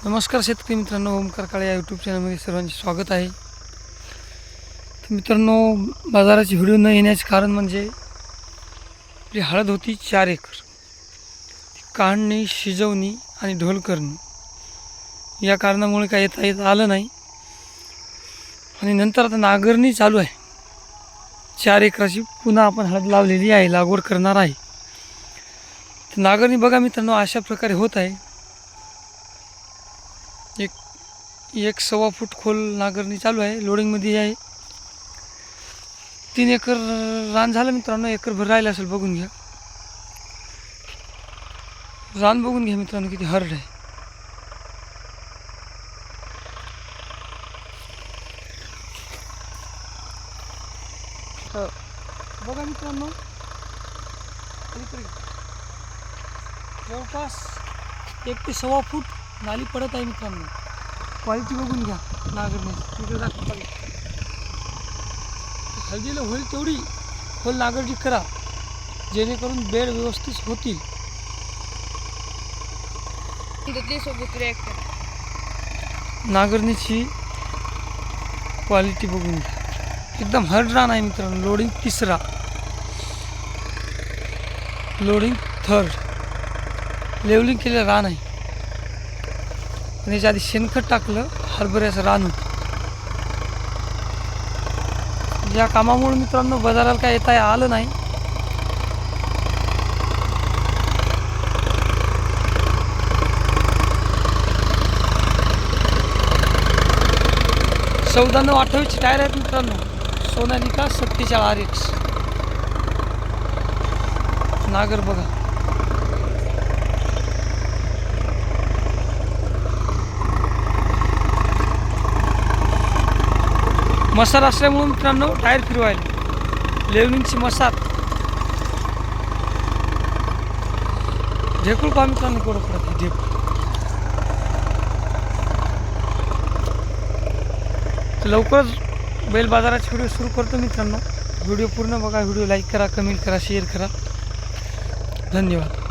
नमस्कार शेतकरी मित्रांनो, ओमकार काळे या यूट्यूब चॅनलमध्ये सर्वांचे स्वागत आहे. तर मित्रांनो, बाजाराची व्हिडिओ न येण्याचे कारण म्हणजे आपली हळद होती 4 एकर. काढणी, शिजवणी आणि ढोल करणी या कारणामुळे काय येत आलं नाही. आणि नंतर आता नांगरणी चालू आहे. 4 एकराची पुन्हा आपण हळद लावलेली आहे, लागवड करणार आहे. तर नांगरणी बघा मित्रांनो, अशा प्रकारे होत आहे. एक 1.25 फूट खोल नांगरणी चालू आहे, लोडिंगमध्ये आहे. 3 एकर रान झालं मित्रांनो, एकरभर राहिलं असेल. बघून घ्या रान, बघून घ्या मित्रांनो किती हर्ड आहे. तर बघा मित्रांनो, जवळपास 1 ते 1.25 फूट नाली पडत आहे मित्रांनो. क्वालिटी बघून घ्या नांगरण्याची. तिकडे दाखवता हळदीला होईल तेवढी खोल नांगरणी करा, जेणेकरून बेड व्यवस्थित होतील. नांगरणीची क्वालिटी बघून घ्या, एकदम हर्ड रान आहे मित्रांनो. लोडिंग 3रा, लोडिंग 3rd, लेवलिंग केलेलं रान आहे. आणि याच्या आधी शेणखत टाकलं, हरभऱ्याचं रान होतं. या कामामुळे मित्रांनो बाजाराला काय येता आलं नाही. चौदा 28 टायर आहेत मित्रांनो. सोनालिका 47 RX. नागर बघा, मसार असल्यामुळे मित्रांनो टायर फिरवायला. लेवलिंगची मसार ढेकूळ पहा मित्रांनो, कोण पडत ढेकूळ. लवकरच बैल बाजाराची व्हिडिओ सुरू करतो मित्रांनो. व्हिडिओ पूर्ण बघा, व्हिडिओ लाईक करा, कमेंट करा, शेअर करा. धन्यवाद.